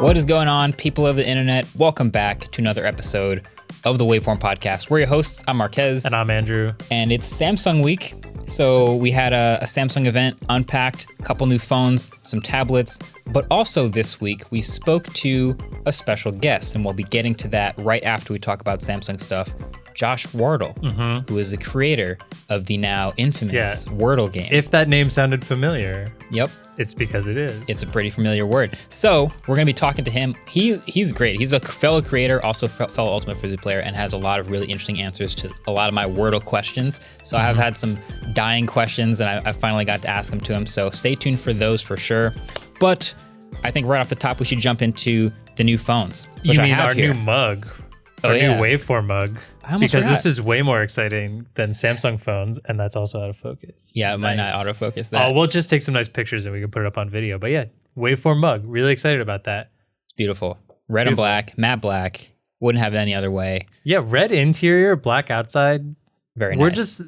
What is going on, people of the internet? Welcome back to another episode of the Waveform Podcast. We're your hosts. I'm Marques. And I'm Andrew. And it's Samsung week. So we had a Samsung event, Unpacked, a couple new phones, some tablets. But also this week, we spoke to a special guest. And we'll be getting to that right after we talk about Samsung stuff. Josh Wardle, who is the creator of the now infamous Wordle game. If that name sounded familiar, yep, it's because it is. It's a pretty familiar word. So we're going to be talking to him. He's great. He's a fellow creator, also fellow Ultimate Frisbee player, and has a lot of really interesting answers to a lot of my Wordle questions. So I've had some dying questions, and I finally got to ask them to him. So stay tuned for those for sure. But I think right off the top, we should jump into the new phones. You mean our new mug? Our new Waveform Mug. Because this is way more exciting than Samsung phones, and that's also out of focus. Yeah, it might not autofocus that. Oh, we'll just take some nice pictures and we can put it up on video. But yeah, Waveform Mug. Really excited about that. It's beautiful. Red and black, matte black. Wouldn't have it any other way. Yeah, red interior, black outside. Very nice.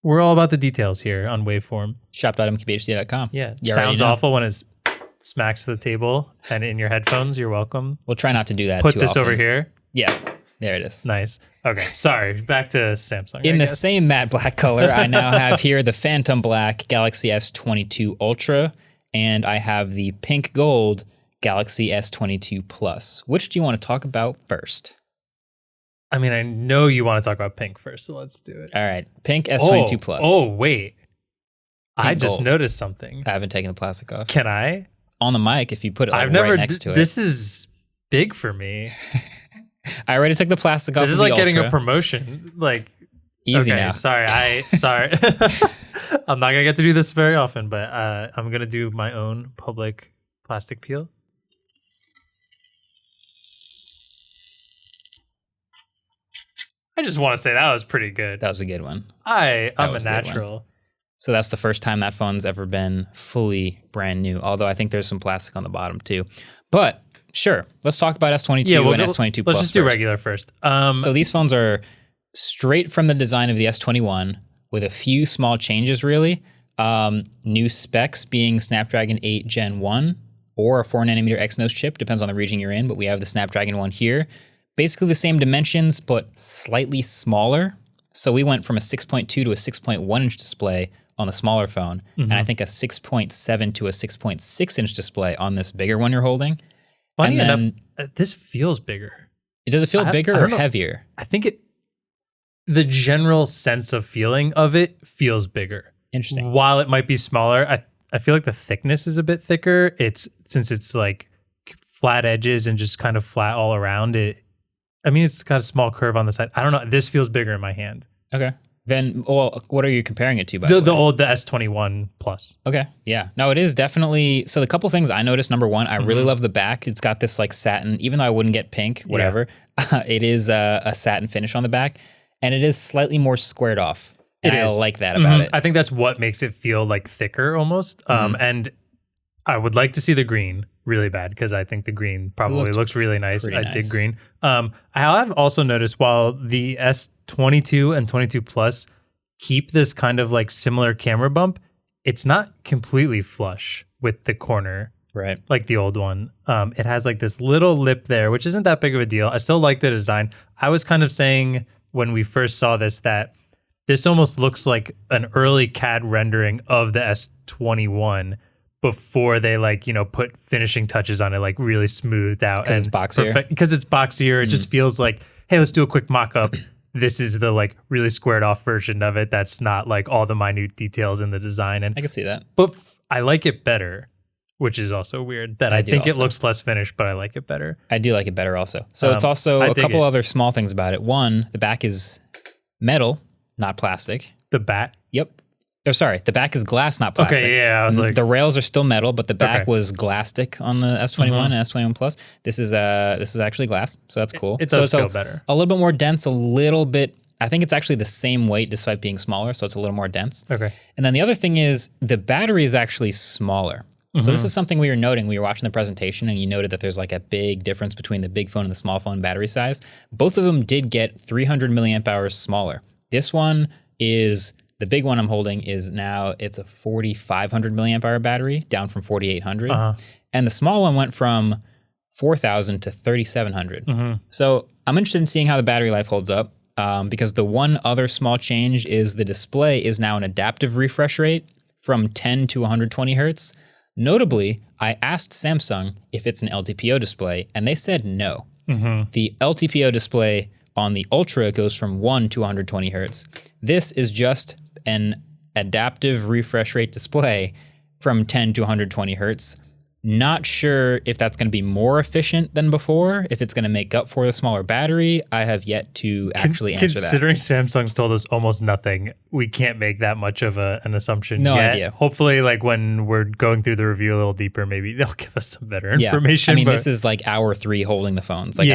We're all about the details here on Waveform. Shop.mkbhd.com. Yeah, sounds awful when it's smacks the table and in your headphones. You're welcome. We'll try not to do that too often. Put this over here. Yeah, there it is. Nice. Okay, sorry. Back to Samsung. In the same matte black color, I now have here the Phantom Black Galaxy S22 Ultra, and I have the pink gold Galaxy S22 Plus. Which do you want to talk about first? I mean, I know you want to talk about pink first, so let's do it. All right, pink S22 Plus. Oh, wait. Pink I just gold. Noticed something. I haven't taken the plastic off. Can I? On the mic, if you put it right next to it. This is big for me. I already took the plastic off. This is like getting a promotion. Like easy now. Sorry. I'm not gonna get to do this very often, but I'm gonna do my own public plastic peel. I just want to say that was pretty good. That was a good one. I'm a natural. So that's the first time that phone's ever been fully brand new. Although I think there's some plastic on the bottom too. But sure, let's talk about S22 and S22 Plus. Let's just do regular first. So these phones are straight from the design of the S21 with a few small changes really. New specs being Snapdragon 8 Gen 1 or a 4nm Exynos chip, depends on the region you're in, but we have the Snapdragon one here. Basically the same dimensions, but slightly smaller. So we went from a 6.2 to a 6.1 inch display on the smaller phone, and I think a 6.7 to a 6.6 inch display on this bigger one you're holding. Funny enough, this feels bigger. Does it feel bigger or heavier? I think the general sense of feeling of it feels bigger. Interesting. While it might be smaller, I feel like the thickness is a bit thicker. Since it's like flat edges and just kind of flat all around it. I mean, it's got a small curve on the side. I don't know. This feels bigger in my hand. Okay. Then, what are you comparing it to? By the S21 Plus. Okay, yeah. No, it is definitely. So the couple things I noticed. Number one, I really love the back. It's got this like satin. Even though I wouldn't get pink, whatever, it is a satin finish on the back, and it is slightly more squared off. And I like that about it. I think that's what makes it feel like thicker almost. And I would like to see the green really bad because I think the green probably looks really nice. I dig green. I have also noticed while the S22 and 22 Plus keep this kind of like similar camera bump, it's not completely flush with the corner, right? Like the old one. It has like this little lip there, which isn't that big of a deal. I still like the design. I was kind of saying when we first saw this that this almost looks like an early CAD rendering of the S21 before they put finishing touches on it, like really smoothed out. Because it's boxier? Because it's boxier. It just feels like, hey, let's do a quick mock-up. This is the like really squared off version of it. That's not like all the minute details in the design. And I can see that. But I like it better, which is also weird that I think it looks less finished, but I like it better. I do like it better also. So it's also a couple other small things about it. One, the back is metal, not plastic. The back? Yep. Oh, sorry. The back is glass, not plastic. Okay, yeah. I was like, the rails are still metal, but the back was glasstic on the S21 and S21 Plus. This is actually glass, so that's cool. It does feel better. A little bit more dense, a little bit. I think it's actually the same weight despite being smaller, so it's a little more dense. Okay. And then the other thing is the battery is actually smaller. So this is something we were noting. We were watching the presentation, and you noted that there's like a big difference between the big phone and the small phone battery size. Both of them did get 300 milliamp hours smaller. This one is The big one I'm holding is now it's a 4,500 milliamp hour battery, down from 4,800. And the small one went from 4,000 to 3,700. So I'm interested in seeing how the battery life holds up, because the one other small change is the display is now an adaptive refresh rate from 10 to 120 hertz. Notably, I asked Samsung if it's an LTPO display, and they said no. The LTPO display on the Ultra goes from 1 to 120 hertz. This is just an adaptive refresh rate display from 10 to 120 hertz. Not sure if that's going to be more efficient than before, if it's going to make up for the smaller battery. I have yet to actually answer that. Considering Samsung's told us almost nothing, we can't make that much of an assumption No yet. idea. Hopefully, like when we're going through the review a little deeper, maybe they'll give us some better information. I mean, this is like hour 3 holding the phones. Like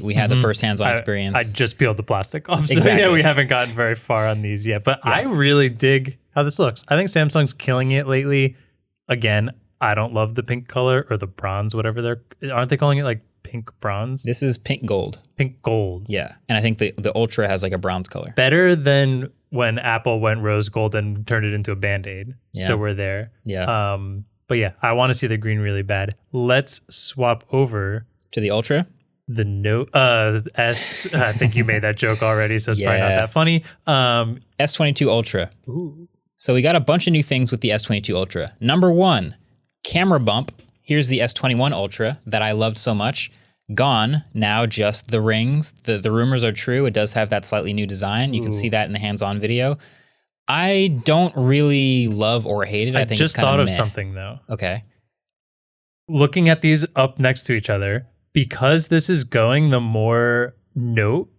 we had the first hands-on experience. I just peeled the plastic off. So Exactly. yeah, we haven't gotten very far on these yet. But I really dig how this looks. I think Samsung's killing it lately. Again, I don't love the pink color or the bronze, whatever aren't they calling it like pink bronze? This is pink gold. Pink gold. Yeah. And I think the Ultra has like a bronze color. Better than when Apple went rose gold and turned it into a Band-Aid. Yeah. So we're there. Yeah. But yeah, I want to see the green really bad. Let's swap over to the Ultra. The Note S. I think you made that joke already, so it's probably not that funny. S22 Ultra. Ooh. So we got a bunch of new things with the S22 Ultra. Number 1, camera bump. Here's the S21 Ultra that I loved so much. Gone. Now just the rings. The rumors are true. It does have that slightly new design. You can see that in the hands-on video. I don't really love or hate it. I think just it's thought of meh. something though. Okay. Looking at these up next to each other, because this is going the more Note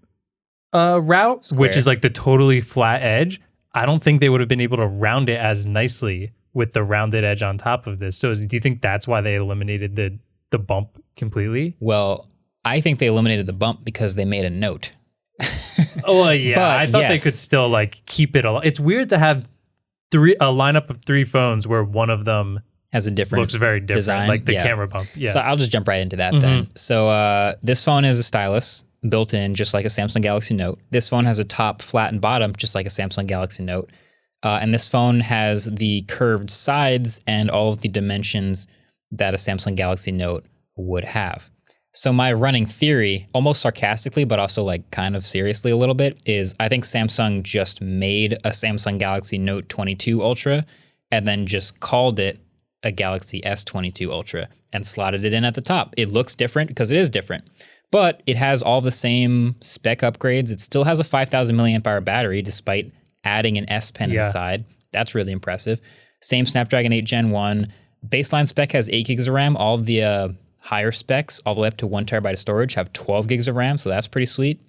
route, Square. which is like the totally flat edge, I don't think they would have been able to round it as nicely with the rounded edge on top of this. So do you think that's why they eliminated the bump completely? Well, I think they eliminated the bump because they made a Note. Oh yeah, But I thought they could still like keep it alive. It's weird to have a lineup of 3 phones where one of them has a different looks very different, design. like the camera bump. Yeah. So I'll just jump right into that then. So this phone is a stylus built in just like a Samsung Galaxy Note. This phone has a top, flat, and bottom just like a Samsung Galaxy Note. And this phone has the curved sides and all of the dimensions that a Samsung Galaxy Note would have. So my running theory, almost sarcastically, but also like kind of seriously a little bit, is I think Samsung just made a Samsung Galaxy Note 22 Ultra and then just called it a Galaxy S22 Ultra and slotted it in at the top. It looks different because it is different, but it has all the same spec upgrades. It still has a 5,000 milliamp hour battery despite adding an S Pen inside. That's really impressive. Same Snapdragon 8 Gen 1. Baseline spec has 8 gigs of RAM. All of the higher specs, all the way up to 1 terabyte of storage, have 12 gigs of RAM, so that's pretty sweet.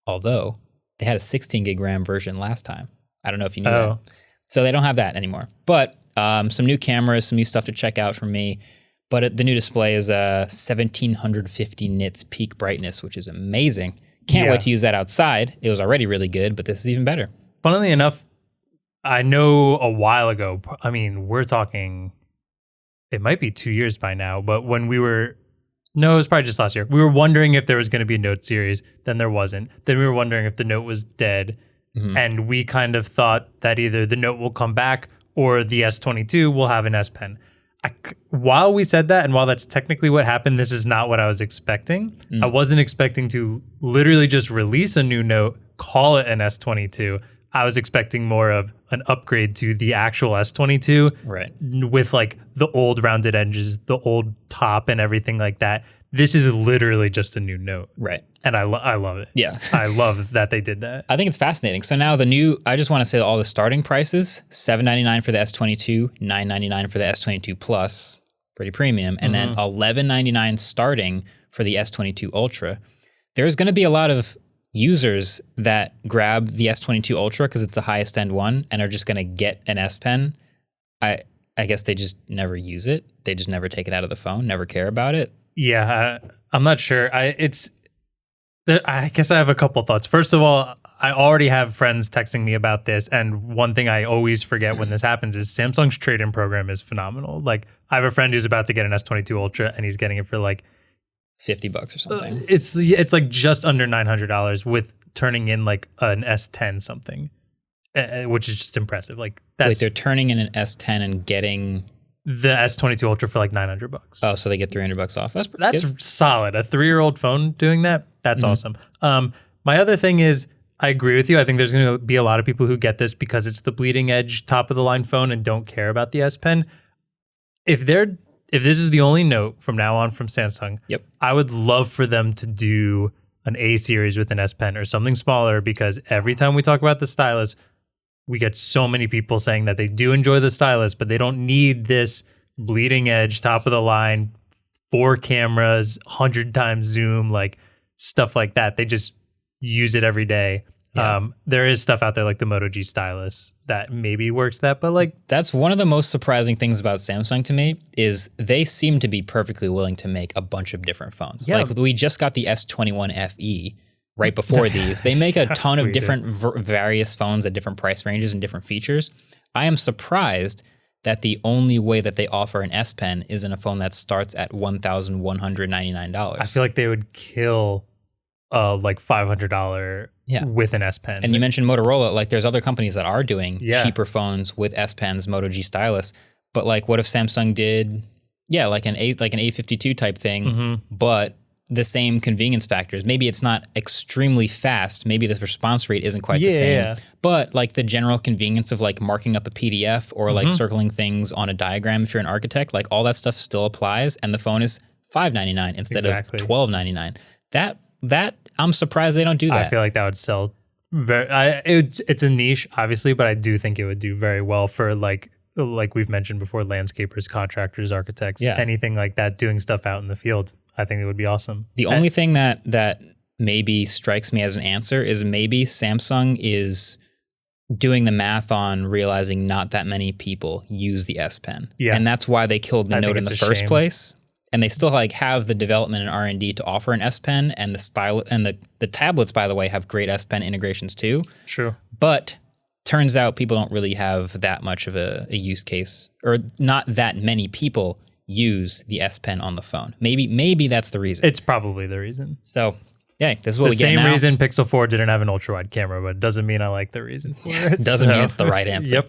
Although, they had a 16 gig RAM version last time. I don't know if you knew that. So they don't have that anymore. But some new cameras, some new stuff to check out from me. But the new display is 1750 nits peak brightness, which is amazing. Can't wait to use that outside. It was already really good, but this is even better. Funnily enough, I know a while ago, I mean, we're talking, it might be 2 years by now, but when we were, no, it was probably just last year. We were wondering if there was going to be a Note series. Then there wasn't. Then we were wondering if the Note was dead. And we kind of thought that either the Note will come back or the S22 will have an S Pen. While we said that, and while that's technically what happened, this is not what I was expecting. I wasn't expecting to literally just release a new Note, call it an S22. I was expecting more of an upgrade to the actual S22, right? With like the old rounded edges, the old top, and everything like that. This is literally just a new Note, right? And I love it. Yeah, I love that they did that. I think it's fascinating. So now I just want to say all the starting prices: $799 for the S22, $999 for the S22 Plus, pretty premium, and then $1199 starting for the S22 Ultra. There's going to be a lot of users that grab the S22 Ultra because it's the highest end one and are just going to get an S Pen. I guess they just never use it. They just never take it out of the phone, never care about it. Yeah, I'm not sure. I guess I have a couple thoughts. First of all, I already have friends texting me about this, and one thing I always forget when this happens is Samsung's trade-in program is phenomenal. Like, I have a friend who's about to get an S22 Ultra, and he's getting it for like $50 or something. It's like just under $900 with turning in like an S10 something. which is just impressive. Like that's Wait, they're turning in an S10 and getting the S22 Ultra for like $900. Oh, so they get $300 off. That's good. Solid. A 3-year-old phone doing that. That's awesome. My other thing is, I agree with you. I think there's going to be a lot of people who get this because it's the bleeding edge top of the line phone and don't care about the S Pen. If this is the only Note from now on from Samsung, I would love for them to do an A series with an S Pen or something smaller, because every time we talk about the stylus, we get so many people saying that they do enjoy the stylus, but they don't need this bleeding edge top of the line, 4 cameras, 100 times zoom, like stuff like that. They just use it every day. There is stuff out there like the Moto G stylus that maybe works that, but like that's one of the most surprising things about Samsung to me is they seem to be perfectly willing to make a bunch of different phones. Like we just got the S21 FE right before these. They make a ton of different various phones at different price ranges and different features. I am surprised that the only way that they offer an S Pen is in a phone that starts at $1,199. I feel like they would kill like $500 with an S Pen. And you mentioned Motorola. Like there's other companies that are doing cheaper phones with S Pens, Moto G stylus. But like, what if Samsung did, like an A52 type thing, but the same convenience factors? Maybe it's not extremely fast. Maybe the response rate isn't quite the same. But like the general convenience of like marking up a PDF or like circling things on a diagram if you're an architect, like all that stuff still applies, and the phone is $599 instead of $1299. That I'm surprised they don't do that. I feel like that would sell it's a niche, obviously, but I do think it would do very well for like we've mentioned before, landscapers, contractors, architects, anything like that, doing stuff out in the field. I think it would be awesome. The only thing that maybe strikes me as an answer is maybe Samsung is doing the math on realizing not that many people use the S Pen. And that's why they killed the Note in the first place. And they still like have the development and R&D to offer an S Pen, and the style and the tablets, by the way, have great S Pen integrations too. True. But turns out people don't really have that much of a use case, or not that many people use the S Pen on the phone. Maybe that's the reason. It's probably the reason. So this is what we get now. The same reason Pixel 4 didn't have an ultra wide camera, but it doesn't mean I like the reason for it. Doesn't mean it's the right answer.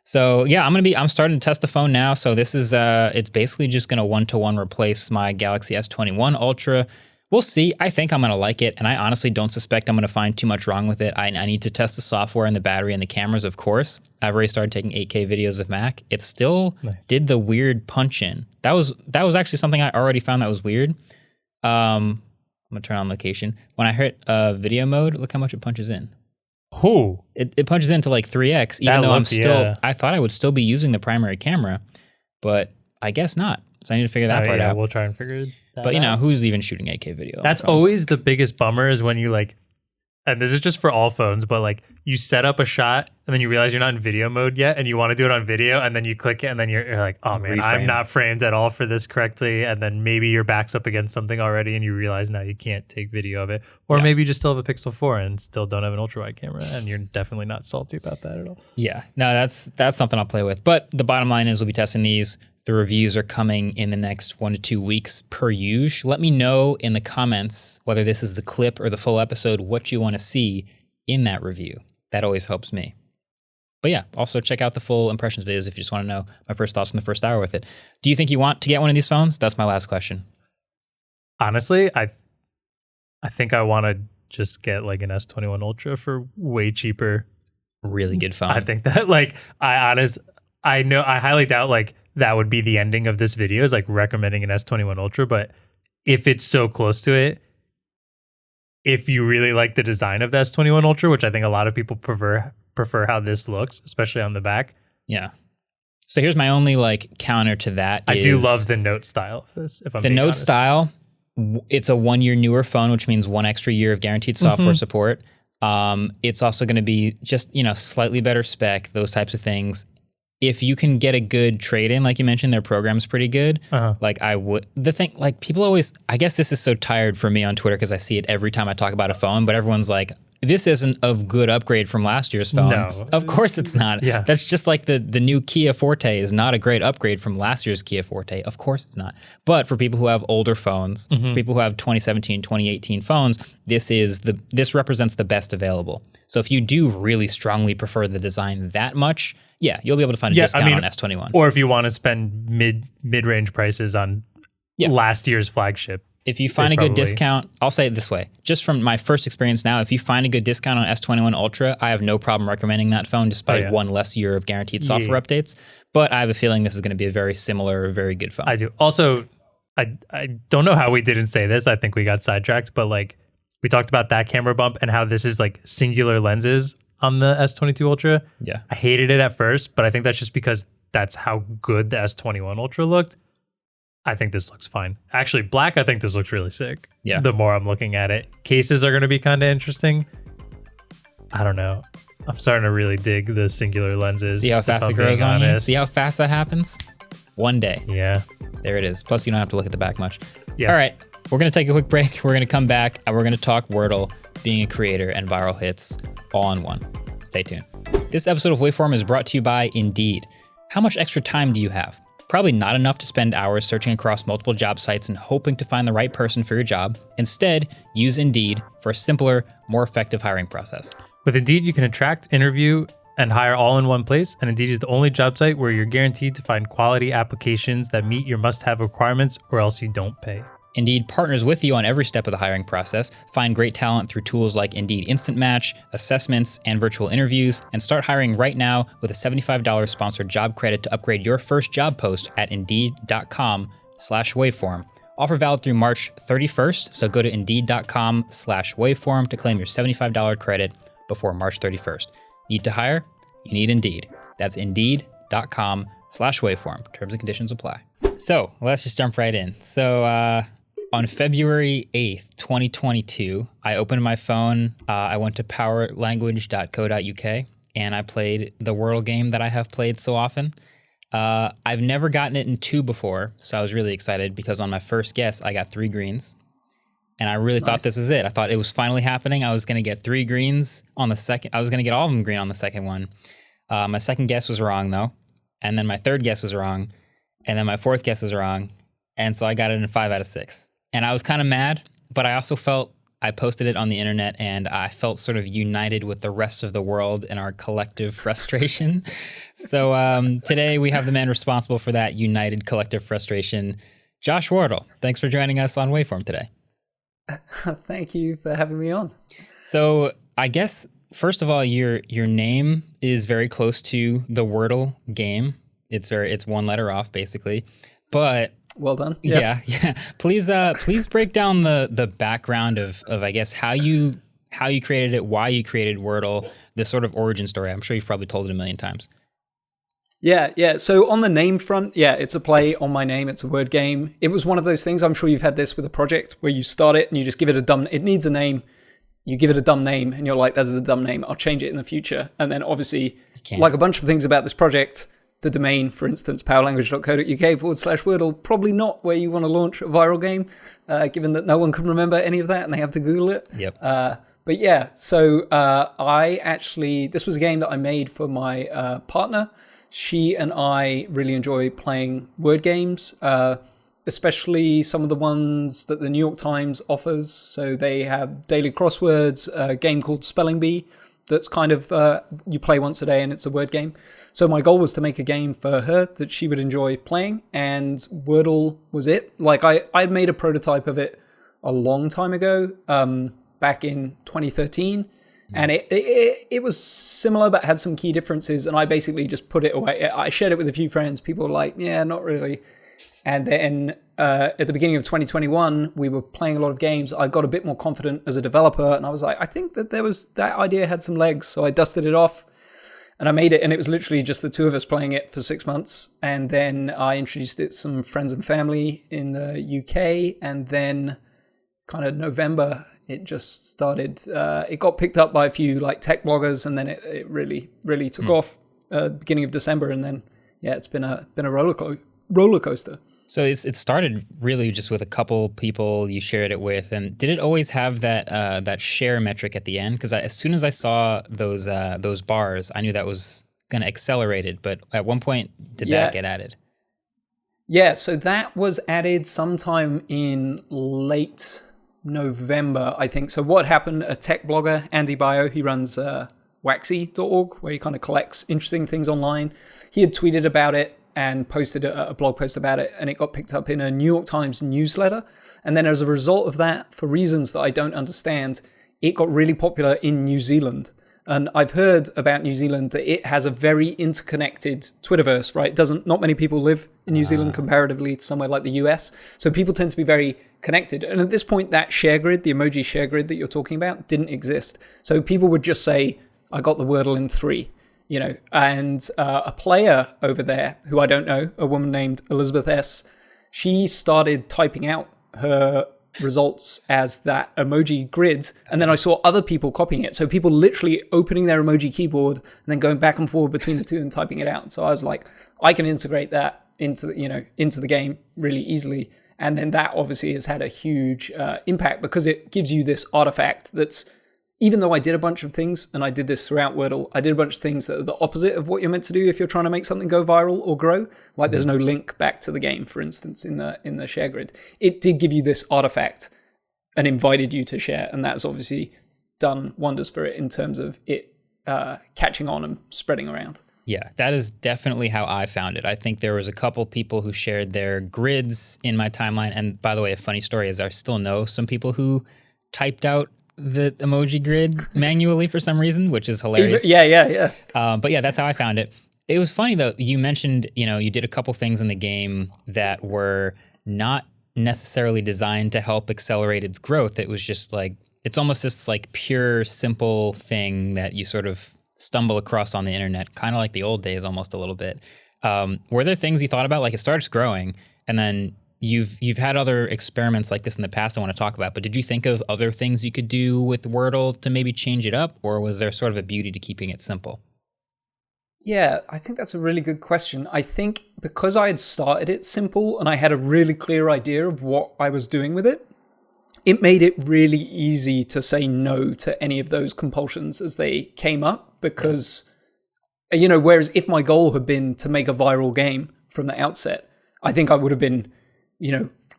So I'm starting to test the phone now. So this is it's basically just going to 1-to-1 replace my Galaxy S21 Ultra. We'll see. I think I'm going to like it, and I honestly don't suspect I'm going to find too much wrong with it. I need to test the software and the battery and the cameras, of course. I've already started taking 8K videos of Mac. It still did the weird punch in. That was actually something I already found that was weird. I'm going to turn on location. When I hit video mode, look how much it punches in. It punches into like 3x, even though I thought I would still be using the primary camera, but I guess not. So I need to figure that part out. We'll try and figure that But out. Who's even shooting 8K video? That's always the biggest bummer, is when you like, and this is just for all phones, but like you set up a shot and then you realize you're not in video mode yet and you want to do it on video, and then you click it and then you're like, oh man, I'm not framed at all for this correctly. And then maybe your back's up against something already and you realize now you can't take video of it. Or maybe you just still have a Pixel 4 and still don't have an ultra wide camera, and you're definitely not salty about that at all. Yeah, no, that's something I'll play with. But the bottom line is we'll be testing these. The reviews are coming in the next 1 to 2 weeks per usual. Let me know in the comments whether this is the clip or the full episode, what you want to see in that review. That always helps me. But yeah, also check out the full impressions videos if you just want to know my first thoughts from the first hour with it. Do you think you want to get one of these phones? That's my last question. Honestly, I think I want to just get like an S21 Ultra for way cheaper. Really good phone. I think that I highly doubt like that would be the ending of this video, is like recommending an S21 Ultra. But if it's so close to it, if you really like the design of the S21 Ultra, which I think a lot of people prefer how this looks, especially on the back. Yeah. So here's my only like counter to that. I do love the Note style of this. If I'm being honest. Style, it's a 1 year newer phone, which means 1 extra year of guaranteed software support. It's also going to be just, slightly better spec, those types of things. If you can get a good trade-in, like you mentioned, their program's pretty good. Like I would, the thing, like people always, I guess this is so tired for me on Twitter because I see it every time I talk about a phone, but everyone's like, this isn't a good upgrade from last year's phone. No. Of course it's not. Yeah. That's just like the new Kia Forte is not a great upgrade from last year's Kia Forte. Of course it's not. But for people who have older phones, for people who have 2017, 2018 phones, this represents the best available. So if you do really strongly prefer the design that much, yeah, you'll be able to find a discount on S21. Or if you want to spend mid-range prices on last year's flagship. If you find a good discount, I'll say it this way. Just from my first experience now, if you find a good discount on S21 Ultra, I have no problem recommending that phone despite one less year of guaranteed software updates. But I have a feeling this is going to be a very similar, very good phone. I do. Also, I don't know how we didn't say this. I think we got sidetracked, but like we talked about that camera bump and how this is like singular lenses on the S22 Ultra. Yeah. I hated it at first, but I think that's just because that's how good the S21 Ultra looked. I think this looks fine. Actually, black, I think this looks really sick. Yeah. The more I'm looking at it. Cases are going to be kind of interesting. I don't know. I'm starting to really dig the singular lenses. See how fast it grows on you? See how fast that happens? One day. Yeah. There it is. Plus, you don't have to look at the back much. Yeah. All right. We're going to take a quick break. We're going to come back and we're going to talk Wordle, being a creator, and viral hits all in one. Stay tuned. This episode of Waveform is brought to you by Indeed. How much extra time do you have? Probably not enough to spend hours searching across multiple job sites and hoping to find the right person for your job. Instead, use Indeed for a simpler, more effective hiring process. With Indeed, you can attract, interview, and hire all in one place. And Indeed is the only job site where you're guaranteed to find quality applications that meet your must-have requirements, or else you don't pay. Indeed partners with you on every step of the hiring process. Find great talent through tools like Indeed Instant Match, assessments, and virtual interviews, and start hiring right now with a $75 sponsored job credit to upgrade your first job post at Indeed.com/waveform. Offer valid through March 31st, so go to Indeed.com/waveform to claim your $75 credit before March 31st. Need to hire? You need Indeed. That's Indeed.com/waveform. Terms and conditions apply. So let's just jump right in. So on February 8th, 2022, I opened my phone. I went to powerlanguage.co.uk and I played the Wordle game that I have played so often. I've never gotten it in 2 before, so I was really excited because on my first guess, I got 3 greens. And I really thought this was it. I thought it was finally happening. I was going to get 3 greens on the second. I was going to get all of them green on the second one. My second guess was wrong, though. And then my third guess was wrong. And then my fourth guess was wrong. And so I got it in 5 out of 6. And I was kind of mad, but I also felt I posted it on the internet and I felt sort of united with the rest of the world in our collective frustration. So today we have the man responsible for that united collective frustration, Josh Wardle. Thanks for joining us on Waveform today. Thank you for having me on. So I guess, first of all, your name is very close to the Wordle game. It's one letter off, basically. But well done. Yes. Yeah. Please break down the background of I guess how you created it, why you created Wordle, the sort of origin story. I'm sure you've probably told it a million times. Yeah. So on the name front, it's a play on my name. It's a word game. It was one of those things, I'm sure you've had this with a project where you start it and you just give it it needs a name. You give it a dumb name and you're like, that's a dumb name. I'll change it in the future. And then obviously, like a bunch of things about this project, the domain, for instance, powerlanguage.co.uk/Wordle, probably not where you want to launch a viral game, given that no one can remember any of that and they have to Google it. Yep. But yeah, so this was a game that I made for my partner. She and I really enjoy playing word games, especially some of the ones that the New York Times offers. So they have daily crosswords, a game called Spelling Bee, that's kind of, you play once a day and it's a word game. So my goal was to make a game for her that she would enjoy playing, and Wordle was it. Like I made a prototype of it a long time ago, back in 2013. And it was similar, but had some key differences. And I basically just put it away. I shared it with a few friends. People were like, yeah, not really. And then at the beginning of 2021, we were playing a lot of games. I got a bit more confident as a developer. And I was like, I think that that idea had some legs. So I dusted it off and I made it. And it was literally just the two of us playing it for 6 months. And then I introduced it to some friends and family in the UK. And then kind of November, it just started, it got picked up by a few like tech bloggers, and then it really, really took off beginning of December. And then, it's been a roller coaster. So it started really just with a couple people you shared it with, and did it always have that share metric at the end? Because as soon as I saw those bars, I knew that was going to accelerate it. But at one point, did that get added? Yeah, so that was added sometime in late November, I think. So what happened? A tech blogger, Andy Bio, he runs waxy.org, where he kind of collects interesting things online. He had tweeted about it and posted a blog post about it, and it got picked up in a New York Times newsletter. And then as a result of that, for reasons that I don't understand, it got really popular in New Zealand. And I've heard about New Zealand that it has a very interconnected Twitterverse, right? Not many people live in New Zealand comparatively to somewhere like the US. So people tend to be very connected. And at this point, that share grid, the emoji share grid that you're talking about, didn't exist. So people would just say, I got the Wordle in 3. And a player over there who I don't know, a woman named Elizabeth S., she started typing out her results as that emoji grid, and then I saw other people copying it. So people literally opening their emoji keyboard and then going back and forward between the two and typing it out. So I was like, I can integrate that into the game really easily. And then that obviously has had a huge impact, because it gives you this artifact that's, even though I did a bunch of things, and I did this throughout Wordle, I did a bunch of things that are the opposite of what you're meant to do if you're trying to make something go viral or grow. Like there's no link back to the game, for instance, in the share grid. It did give you this artifact and invited you to share, and that's obviously done wonders for it in terms of it catching on and spreading around. Yeah, that is definitely how I found it. I think there was a couple people who shared their grids in my timeline. And by the way, a funny story is I still know some people who typed out the emoji grid manually for some reason, which is hilarious. Yeah. But yeah, that's how I found it. It was funny though. You mentioned, you did a couple things in the game that were not necessarily designed to help accelerate its growth. It was just like, it's almost this like pure, simple thing that you sort of stumble across on the internet, kind of like the old days almost a little bit. Were there things you thought about? Like it starts growing and then You've had other experiments like this in the past I want to talk about, but did you think of other things you could do with Wordle to maybe change it up, or was there sort of a beauty to keeping it simple? Yeah, I think that's a really good question. I think because I had started it simple and I had a really clear idea of what I was doing with it, it made it really easy to say no to any of those compulsions as they came up, because, whereas if my goal had been to make a viral game from the outset, I think I would have been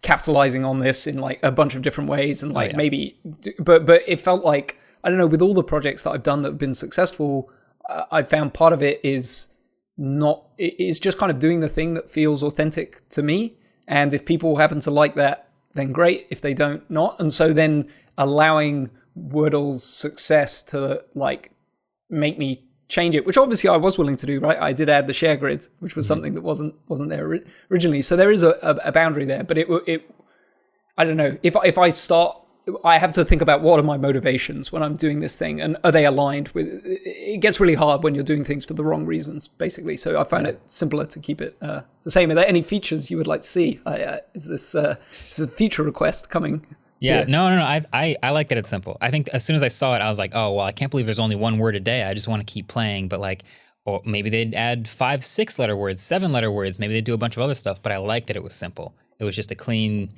capitalizing on this in like a bunch of different ways and maybe, but it felt like, I don't know, with all the projects that I've done that have been successful, I found part of it is it's just kind of doing the thing that feels authentic to me. And if people happen to like that, then great. If they don't, not. And so then allowing Wordle's success to like make me change it, which obviously I was willing to do, right? I did add the share grid, which was something that wasn't there originally. So there is a boundary there, but it I don't know. If I start, I have to think about what are my motivations when I'm doing this thing, and are they aligned with? It gets really hard when you're doing things for the wrong reasons, basically. So I find it simpler to keep it the same. Are there any features you would like to see? Is this a feature request coming? Yeah, no. I like that it's simple. I think as soon as I saw it, I was like, oh, well, I can't believe there's only one word a day. I just want to keep playing. But like, or maybe they'd add 5 6-letter words, 7-letter words. Maybe they'd do a bunch of other stuff. But I like that it was simple. It was just a clean,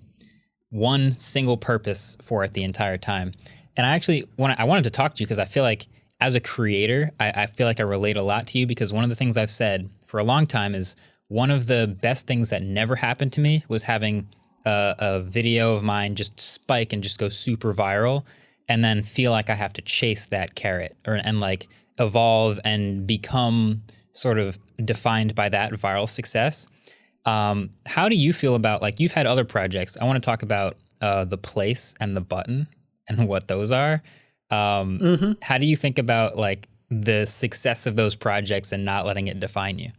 one single purpose for it the entire time. And I wanted to talk to you because I feel like as a creator, I feel like I relate a lot to you, because one of the things I've said for a long time is one of the best things that never happened to me was having a video of mine just spike and just go super viral, and then feel like I have to chase that carrot and like evolve and become sort of defined by that viral success. How do you feel about, like, you've had other projects? I want to talk about the place and the button and what those are. How do you think about like the success of those projects and not letting it define you?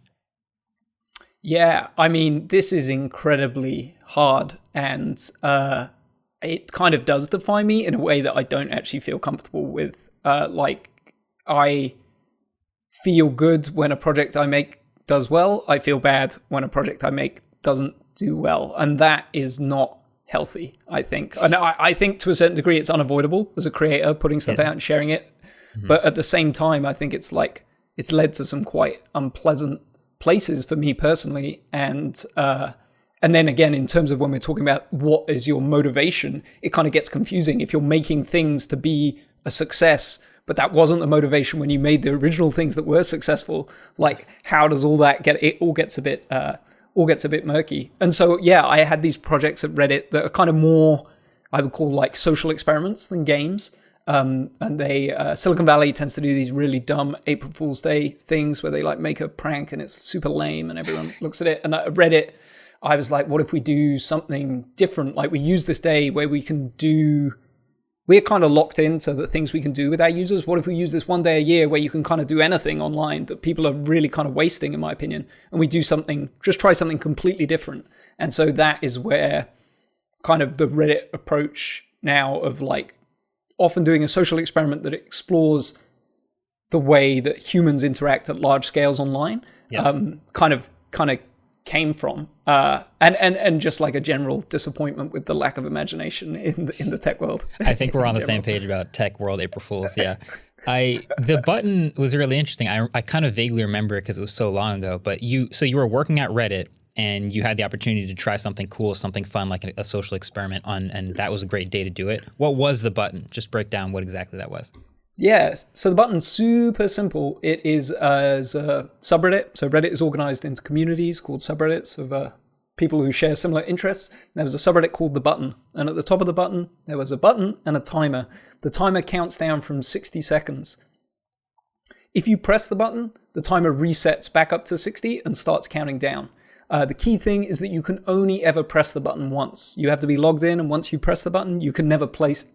Yeah, I mean, this is incredibly hard, and it kind of does define me in a way that I don't actually feel comfortable with. Like, I feel good when a project I make does well. I feel bad when a project I make doesn't do well, and that is not healthy, I think. And I think to a certain degree it's unavoidable as a creator, putting stuff out and sharing it. But at the same time, I think it's like, it's led to some quite unpleasant places for me personally, and And then again, in terms of when we're talking about what is your motivation, it kind of gets confusing. If you're making things to be a success, but that wasn't the motivation when you made the original things that were successful, like how does all that get, it all gets a bit murky. And so, yeah, I had these projects at Reddit that are kind of more, I would call like social experiments than games. And Silicon Valley tends to do these really dumb April Fool's Day things where they like make a prank and it's super lame and everyone looks at it. And at Reddit, I was like, what if we do something different? Like we use this day where we're kind of locked into the things we can do with our users. What if we use this one day a year where you can kind of do anything online that people are really kind of wasting, in my opinion, and we do something, just try something completely different. And so that is where kind of the Reddit approach now of like often doing a social experiment that explores the way that humans interact at large scales online, kind of came from, and just like a general disappointment with the lack of imagination in the tech world. I think we're on the same page about tech world April Fools. Yeah, the button was really interesting. I kind of vaguely remember it because it was so long ago. But you were working at Reddit and you had the opportunity to try something cool, something fun, like a social experiment and that was a great day to do it. What was the button? Just break down what exactly that was. Yeah, so the button's super simple. It is as a subreddit. So Reddit is organized into communities called subreddits of people who share similar interests. There was a subreddit called The Button. And at the top of the button, there was a button and a timer. The timer counts down from 60 seconds. If you press the button, the timer resets back up to 60 and starts counting down. The key thing is that you can only ever press the button once. You have to be logged in, and once you press the button, you can never press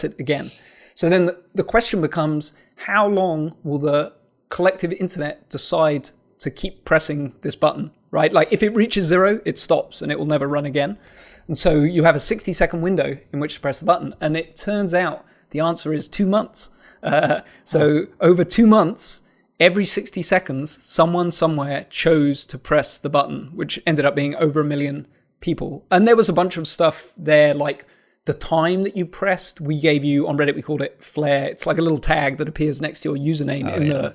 it again. So then the question becomes, how long will the collective internet decide to keep pressing this button, right? Like if it reaches 0, it stops and it will never run again. And so you have a 60-second window in which to press the button. And it turns out the answer is 2 months. So over 2 months, every 60 seconds, someone somewhere chose to press the button, which ended up being over 1 million people. And there was a bunch of stuff there, like the time that you pressed, we gave you, on Reddit, we called it flair. It's like a little tag that appears next to your username the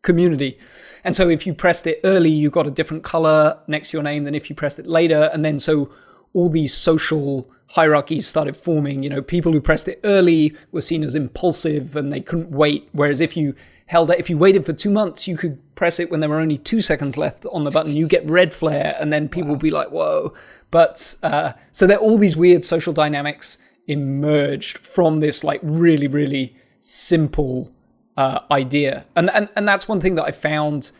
community. And so if you pressed it early, you got a different color next to your name than if you pressed it later. And then so all these social hierarchies started forming. You know, people who pressed it early were seen as impulsive and they couldn't wait. Whereas if you waited for 2 months, you could press it when there were only 2 seconds left on the button. You get red flare, and then people will be like, whoa. But so there all these weird social dynamics emerged from this like really, really simple idea. And that's one thing that I found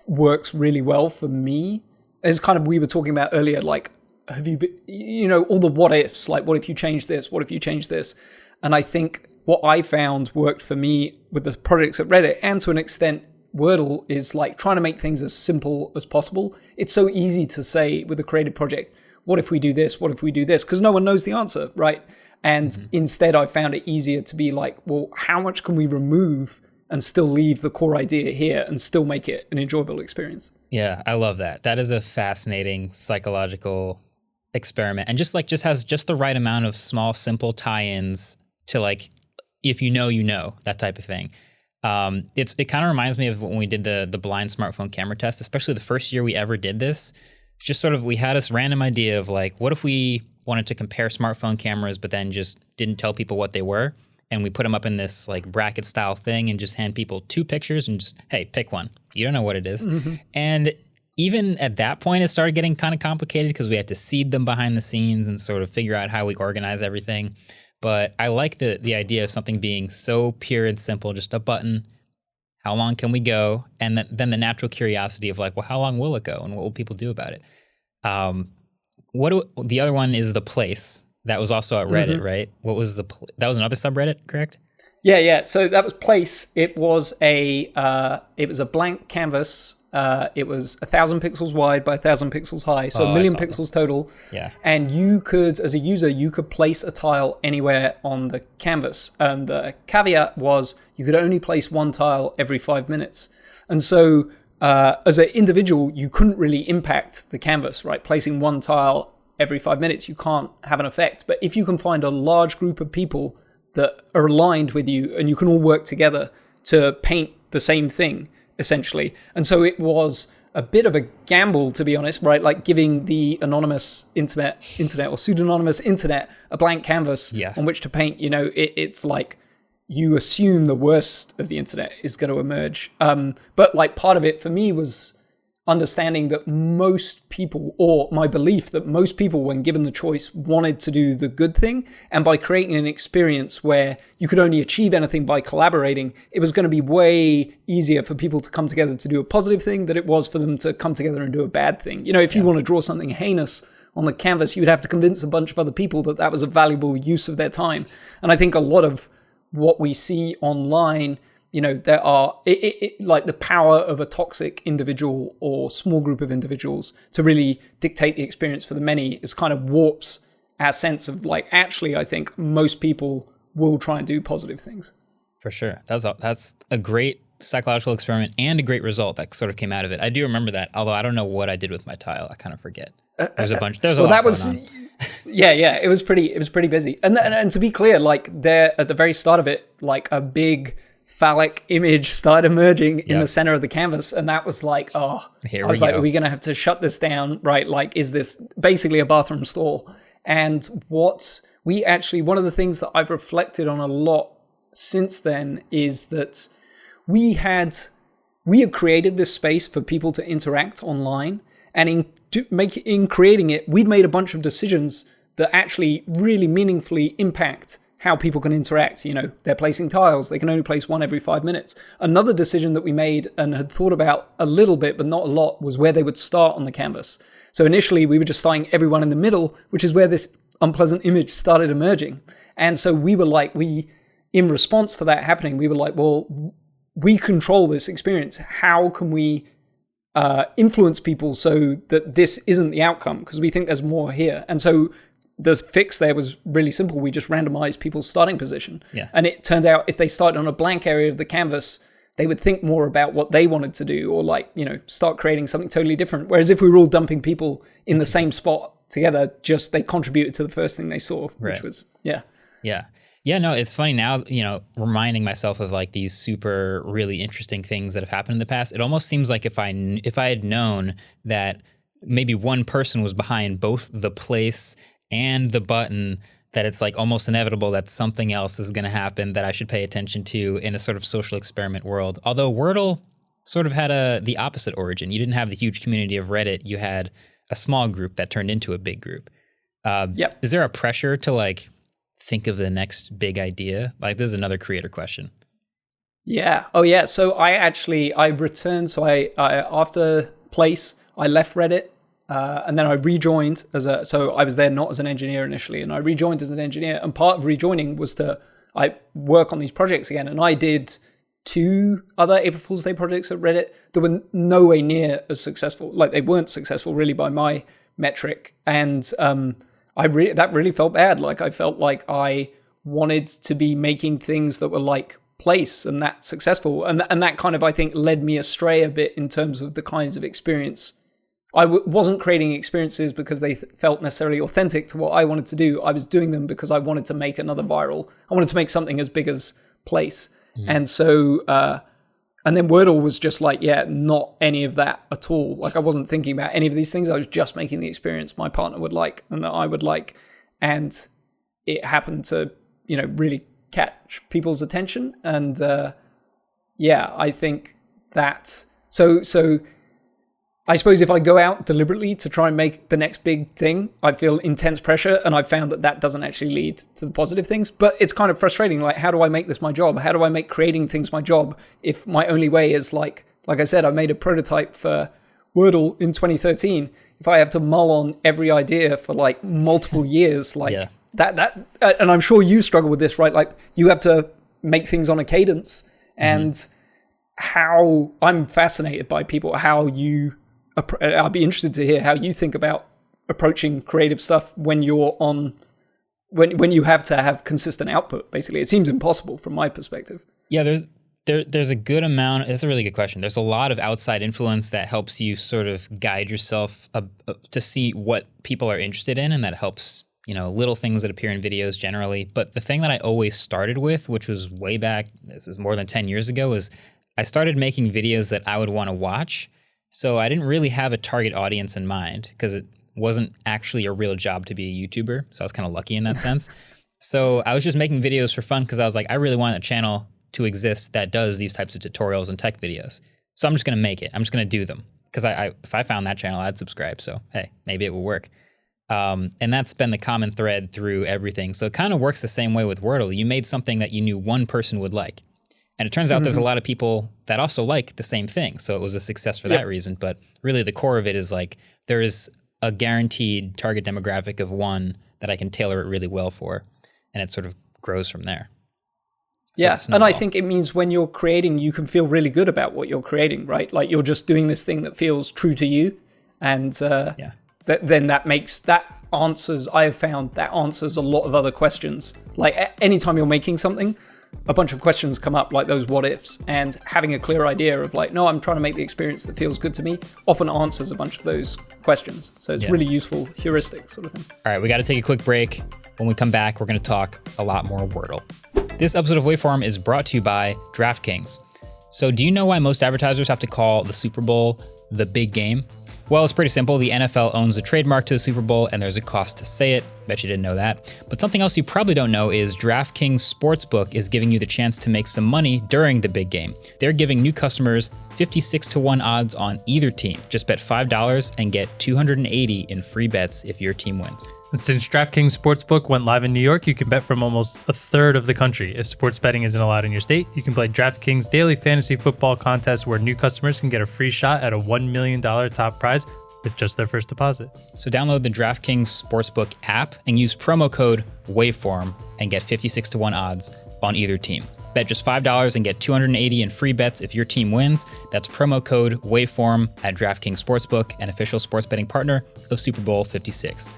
works really well for me. Is kind of, we were talking about earlier, like, have you been, all the what ifs, like what if you change this? What if you change this? And I think what I found worked for me with the projects at Reddit, and to an extent Wordle, is like trying to make things as simple as possible. It's so easy to say with a creative project, what if we do this? What if we do this? Because no one knows the answer, right? And instead I found it easier to be like, well, how much can we remove and still leave the core idea here and still make it an enjoyable experience? Yeah, I love that. That is a fascinating psychological experiment, and just has just the right amount of small, simple tie-ins to like, if you know, that type of thing. It kind of reminds me of when we did the blind smartphone camera test, especially the first year we ever did this. It's just sort of, we had this random idea of like, what if we wanted to compare smartphone cameras, but then just didn't tell people what they were, and we put them up in this like bracket style thing and just hand people 2 pictures and just, hey, pick one. You don't know what it is. And even at that point, it started getting kind of complicated because we had to seed them behind the scenes and sort of figure out how we organize everything. But I like the idea of something being so pure and simple, just a button. How long can we go? And then the natural curiosity of like, well, how long will it go? And what will people do about it? The other one is the place. That was also at Reddit, right? What was that was another subreddit, correct? Yeah. So that was place. It was a blank canvas. It was 1,000 pixels wide by 1,000 pixels high, so 1 million pixels total. Yeah. And you could, as a user, place a tile anywhere on the canvas. And the caveat was you could only place one tile every 5 minutes. And so as an individual, you couldn't really impact the canvas, right? Placing one tile every 5 minutes, you can't have an effect. But if you can find a large group of people that are aligned with you and you can all work together to paint the same thing, essentially. And so it was a bit of a gamble, to be honest, right? Like giving the anonymous internet or pseudonymous internet a blank canvas on which to paint. You know, it's like you assume the worst of the internet is going to emerge. But like part of it for me was understanding that most people, or my belief that most people, when given the choice, wanted to do the good thing. And by creating an experience where you could only achieve anything by collaborating, it was going to be way easier for people to come together to do a positive thing than it was for them to come together and do a bad thing. You know, if you want to draw something heinous on the canvas, you would have to convince a bunch of other people that that was a valuable use of their time. And I think a lot of what we see online, you know, there are like the power of a toxic individual or small group of individuals to really dictate the experience for the many is kind of warps our sense of like, actually, I think most people will try and do positive things. For sure. That's a great psychological experiment and a great result that sort of came out of it. I do remember that, although I don't know what I did with my tile. I kind of forget. There's a lot going on. Yeah, it was pretty busy. And to be clear, like there at the very start of it, like a big phallic image started emerging in the center of the canvas, and that was like, I was like, are we going to have to shut this down, right? Like, is this basically a bathroom stall? And one of the things that I've reflected on a lot since then is that we had created this space for people to interact online, and in creating it, we'd made a bunch of decisions that actually really meaningfully impact how people can interact. You know, they're placing tiles. They can only place one every 5 minutes. Another decision that we made and had thought about a little bit, but not a lot, was where they would start on the canvas. So initially we were just starting everyone in the middle, which is where this unpleasant image started emerging. And so we were like, in response to that happening, we were like, well, we control this experience. How can we influence people so that this isn't the outcome? Because we think there's more here. And so the fix there was really simple. We just randomized people's starting position. Yeah. And it turned out if they started on a blank area of the canvas, they would think more about what they wanted to do, or like, you know, start creating something totally different. Whereas if we were all dumping people in the same spot together, just they contributed to the first thing they saw, which was, Yeah, no, it's funny now, you know, reminding myself of like these super really interesting things that have happened in the past. It almost seems like if I had known that maybe one person was behind both the place and the button, that it's like almost inevitable that something else is going to happen that I should pay attention to in a sort of social experiment world. Although Wordle sort of had the opposite origin. You didn't have the huge community of Reddit. You had a small group that turned into a big group. Is there a pressure to like think of the next big idea? Like, this is another creator question. Yeah. Oh yeah. So I returned. So I after Place, I left Reddit. And then I rejoined so I was there not as an engineer initially, and I rejoined as an engineer. And part of rejoining was I work on these projects again. And I did 2 other April Fool's Day projects at Reddit that were no way near as successful. Like, they weren't successful really by my metric. And that really felt bad. Like, I felt like I wanted to be making things that were like Place and that successful. And that kind of, I think, led me astray a bit in terms of the kinds of experience. I wasn't creating experiences because they felt necessarily authentic to what I wanted to do. I was doing them because I wanted to make another viral. I wanted to make something as big as Place. And so, and then Wordle was just like, not any of that at all. Like, I wasn't thinking about any of these things. I was just making the experience my partner would like and that I would like. And it happened to, you know, really catch people's attention. And I think that, so I suppose if I go out deliberately to try and make the next big thing, I feel intense pressure, and I've found that doesn't actually lead to the positive things. But it's kind of frustrating. Like, how do I make this my job? How do I make creating things my job if my only way is like I said, I made a prototype for Wordle in 2013. If I have to mull on every idea for like multiple years, like that, and I'm sure you struggle with this, right? Like, you have to make things on a cadence, and how I'm fascinated by people, how you. I'd be interested to hear how you think about approaching creative stuff when you're when you have to have consistent output. Basically, it seems impossible from my perspective. Yeah, there's a good amount. It's a really good question. There's a lot of outside influence that helps you sort of guide yourself to see what people are interested in, and that helps, you know, little things that appear in videos generally. But the thing that I always started with, which was way back, this was more than 10 years ago, is I started making videos that I would want to watch. So I didn't really have a target audience in mind because it wasn't actually a real job to be a YouTuber. So I was kind of lucky in that sense. So I was just making videos for fun because I was like, I really want a channel to exist that does these types of tutorials and tech videos. So I'm just going to make it. I'm just going to do them because if I found that channel, I'd subscribe. So, hey, maybe it will work. And that's been the common thread through everything. So it kind of works the same way with Wordle. You made something that you knew one person would like. And it turns out there's a lot of people that also like the same thing. So it was a success for that reason. But really the core of it is like there is a guaranteed target demographic of one that I can tailor it really well for. And it sort of grows from there. So and I think it means when you're creating, you can feel really good about what you're creating, right? Like you're just doing this thing that feels true to you. And then I have found that answers a lot of other questions. Like anytime you're making something, a bunch of questions come up like those what ifs, and having a clear idea of like, no, I'm trying to make the experience that feels good to me often answers a bunch of those questions. So it's really useful heuristic sort of thing. All right, we got to take a quick break. When we come back, we're going to talk a lot more Wordle. This episode of Waveform is brought to you by DraftKings. So do you know why most advertisers have to call the Super Bowl the big game? Well, it's pretty simple. The NFL owns the trademark to the Super Bowl, and there's a cost to say it. Bet you didn't know that. But something else you probably don't know is DraftKings Sportsbook is giving you the chance to make some money during the big game. They're giving new customers 56-1 odds on either team. Just bet $5 and get $280 in free bets if your team wins. And since DraftKings Sportsbook went live in New York, you can bet from almost a third of the country. If sports betting isn't allowed in your state, you can play DraftKings Daily Fantasy Football Contest, where new customers can get a free shot at a $1 million top prize with just their first deposit. So download the DraftKings Sportsbook app and use promo code WAVEFORM and get 56-1 odds on either team. Bet just $5 and get $280 in free bets if your team wins. That's promo code WAVEFORM at DraftKings Sportsbook, an official sports betting partner of Super Bowl 56.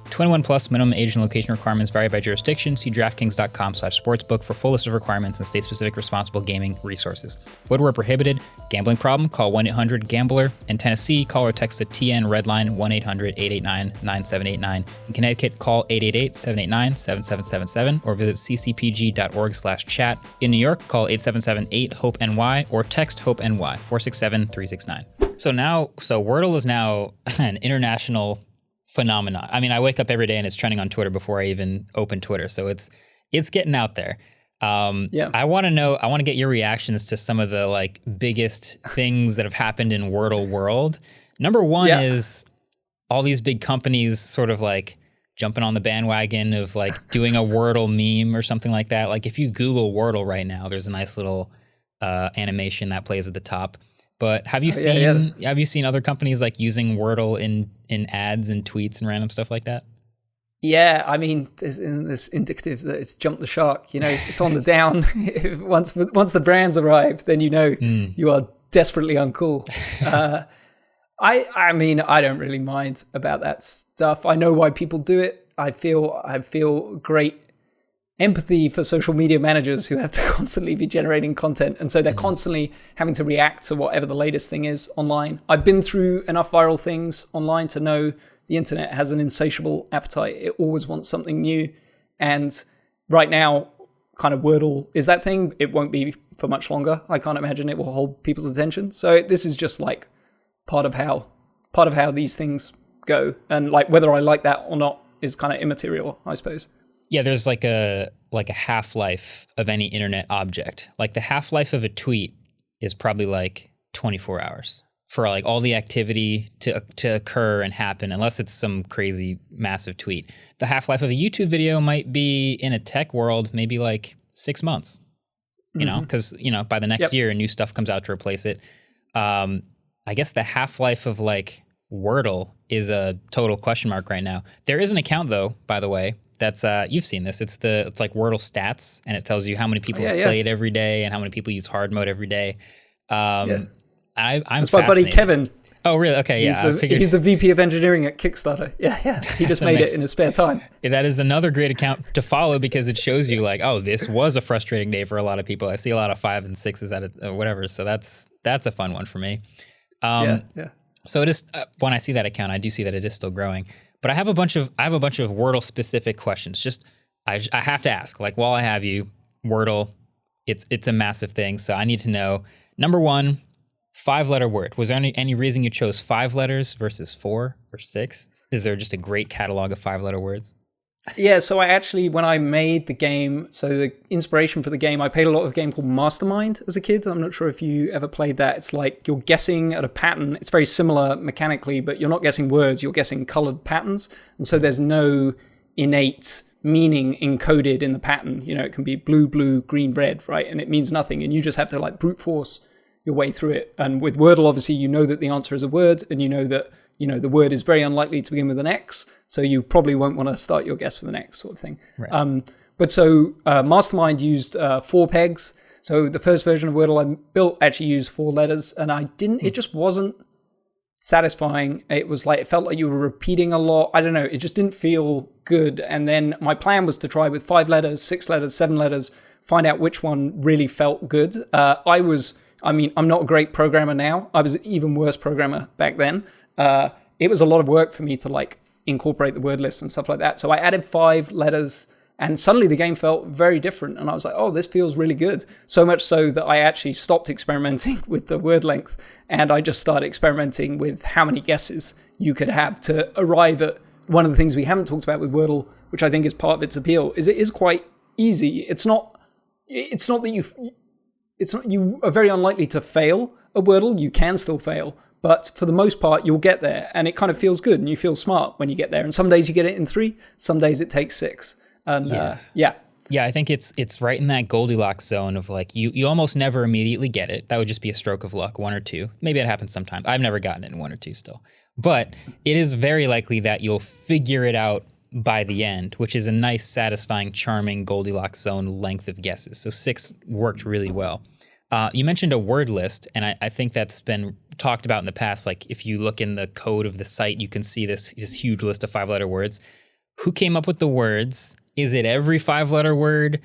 21 plus minimum age and location requirements vary by jurisdiction. See DraftKings.com/sportsbook for full list of requirements and state-specific responsible gaming resources. Void where prohibited. Gambling problem? Call 1-800-GAMBLER. In Tennessee, call or text the TN Redline 1-800-889-9789. In Connecticut, call 888-789-7777 or visit ccpg.org/chat. In New York, call 877-8-HOPE-NY or text HOPE-NY 467-369. So Wordle is now an international phenomenon. I mean, I wake up every day and it's trending on Twitter before I even open Twitter. So it's getting out there. I want to get your reactions to some of the like biggest things that have happened in Wordle world. Number one is all these big companies sort of like jumping on the bandwagon of like doing a Wordle meme or something like that. Like if you Google Wordle right now, there's a nice little animation that plays at the top. But have you seen other companies like using Wordle in ads and tweets and random stuff like that? Yeah, I mean, isn't this indicative that it's jumped the shark? You know, it's on the down. Once the brands arrive, then you know you are desperately uncool. I mean, I don't really mind about that stuff. I know why people do it. I feel great empathy for social media managers who have to constantly be generating content. And so they're constantly having to react to whatever the latest thing is online. I've been through enough viral things online to know the internet has an insatiable appetite. It always wants something new. And right now, kind of Wordle is that thing. It won't be for much longer. I can't imagine it will hold people's attention. So this is just like part of how these things go. And like whether I like that or not is kind of immaterial, I suppose. Yeah, there's like a half-life of any internet object. Like the half-life of a tweet is probably like 24 hours for like all the activity to occur and happen, unless it's some crazy massive tweet. The half-life of a YouTube video might be in a tech world, maybe like 6 months, you know, because, you know, by the next year, new stuff comes out to replace it. I guess the half-life of like Wordle is a total question mark right now. There is an account though, by the way, that's you've seen this. It's like Wordle stats, and it tells you how many people have played every day and how many people use hard mode every day. I'm that's my buddy Kevin. Oh, really? Okay, He's the VP of engineering at Kickstarter. Yeah. He just made it in his spare time. Yeah, that is another great account to follow because it shows you like, oh, this was a frustrating day for a lot of people. I see a lot of 5 and 6s at it, whatever. So that's a fun one for me. So it is when I see that account, I do see that it is still growing. But I have a bunch of Wordle specific questions. Just I have to ask. Like while I have you, Wordle, it's a massive thing. So I need to know. Number one, 5-letter word. Was there any reason you chose 5 letters versus 4 or 6? Is there just a great catalog of 5-letter words? Yeah, so I actually, when I made the game, so the inspiration for the game, I played a lot of a game called Mastermind as a kid. I'm not sure if you ever played that. It's like you're guessing at a pattern. It's very similar mechanically, but you're not guessing words, you're guessing colored patterns. And so there's no innate meaning encoded in the pattern. You know, it can be blue, blue, green, red, right? And it means nothing. And you just have to like brute force your way through it. And with Wordle, obviously, you know that the answer is a word, and you know that the word is very unlikely to begin with an X, so you probably won't want to start your guess with an X sort of thing. Right. But so Mastermind used 4 pegs. So the first version of Wordle I built actually used 4 letters, and it just wasn't satisfying. It was like, it felt like you were repeating a lot. I don't know. It just didn't feel good. And then my plan was to try with 5 letters, 6 letters, 7 letters, find out which one really felt good. I'm not a great programmer now. I was an even worse programmer back then. It was a lot of work for me to like incorporate the word list and stuff like that. So I added 5 letters, and suddenly the game felt very different. And I was like, oh, this feels really good. So much so that I actually stopped experimenting with the word length, and I just started experimenting with how many guesses you could have to arrive at one of the things we haven't talked about with Wordle, which I think is part of its appeal, is it is quite easy. It's not that you are very unlikely to fail a Wordle. You can still fail. But for the most part, you'll get there, and it kind of feels good, and you feel smart when you get there. And some days you get it in 3, some days it takes 6. And yeah, I think it's right in that Goldilocks zone of like you almost never immediately get it. That would just be a stroke of luck, 1 or 2. Maybe it happens sometimes. I've never gotten it in 1 or 2 still, but it is very likely that you'll figure it out by the end, which is a nice, satisfying, charming Goldilocks zone length of guesses. So 6 worked really well. You mentioned a word list, and I think that's been talked about in the past. Like if you look in the code of the site, you can see this huge list of 5-letter words. Who came up with the words? Is it every 5-letter word?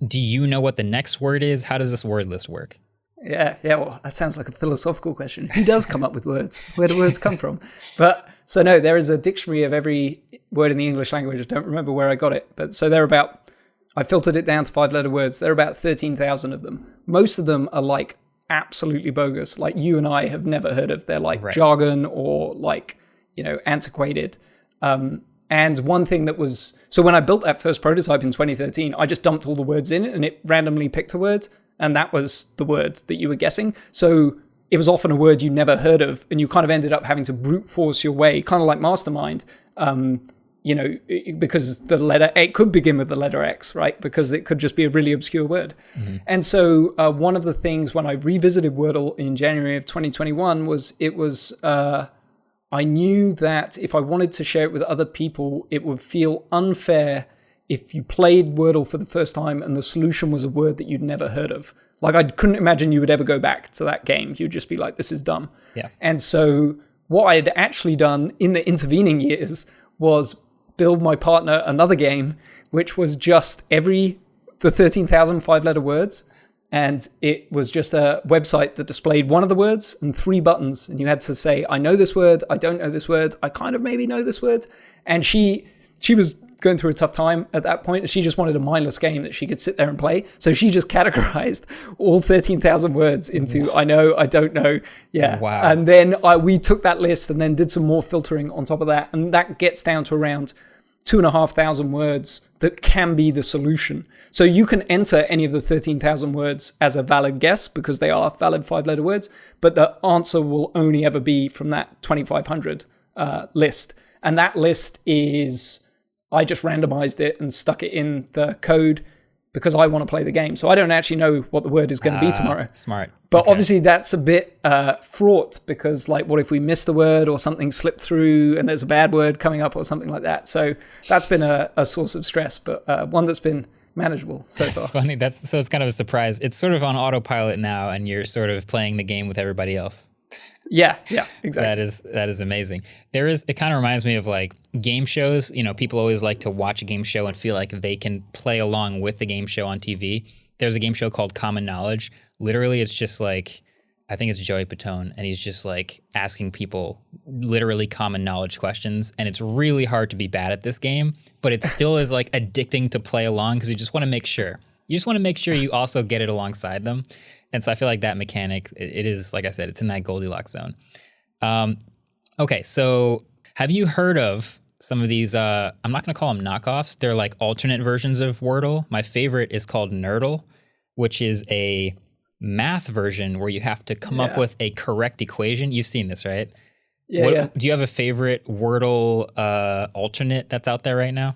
Do you know what the next word is? How does this word list work? Yeah. Well, that sounds like a philosophical question. Who does come up with words? Where do words come from? But so no, there is a dictionary of every word in the English language. I don't remember where I got it, but so I filtered it down to 5-letter words. There are about 13,000 of them. Most of them are like absolutely bogus. Like you and I have never heard of. They're like jargon or like, antiquated. And one thing that was, so when I built that first prototype in 2013, I just dumped all the words in it and it randomly picked a word. And that was the word that you were guessing. So it was often a word you never heard of. And you kind of ended up having to brute force your way, kind of like Mastermind. Because the letter A could begin with the letter X, right? Because it could just be a really obscure word. Mm-hmm. And so one of the things when I revisited Wordle in January of 2021 was I knew that if I wanted to share it with other people, it would feel unfair if you played Wordle for the first time and the solution was a word that you'd never heard of. Like I couldn't imagine you would ever go back to that game. You'd just be like, this is dumb. Yeah. And so what I had actually done in the intervening years was build my partner another game, which was just the 13,000 5-letter words. And it was just a website that displayed one of the words and 3 buttons. And you had to say, I know this word. I don't know this word. I kind of maybe know this word. And she was going through a tough time at that point. She just wanted a mindless game that she could sit there and play. So she just categorized all 13,000 words into I know, I don't know. Yeah. Wow. And then we took that list and then did some more filtering on top of that. And that gets down to around 2,500 words that can be the solution. So you can enter any of the 13,000 words as a valid guess because they are valid 5-letter words, but the answer will only ever be from that 2,500 list. And that list is, I just randomized it and stuck it in the code because I want to play the game. So I don't actually know what the word is going to be tomorrow. Smart. But obviously that's a bit fraught because like what if we missed a word or something slipped through and there's a bad word coming up or something like that. So that's been a source of stress, but one that's been manageable so far. That's funny. So it's kind of a surprise. It's sort of on autopilot now and you're sort of playing the game with everybody else. Yeah, exactly. That is amazing. It kind of reminds me of like game shows. People always like to watch a game show and feel like they can play along with the game show on TV. There's a game show called Common Knowledge. Literally, it's just like, I think it's Joey Patone, and he's just like asking people literally common knowledge questions. And it's really hard to be bad at this game, but it still is like addicting to play along because you just want to make sure. You just want to make sure you also get it alongside them. And so I feel like that mechanic, it is, like I said, it's in that Goldilocks zone. Okay, so have you heard of some of these, I'm not going to call them knockoffs. They're like alternate versions of Wordle. My favorite is called Nerdle, which is a math version where you have to come up with a correct equation. You've seen this, right? Yeah. Do you have a favorite Wordle alternate that's out there right now?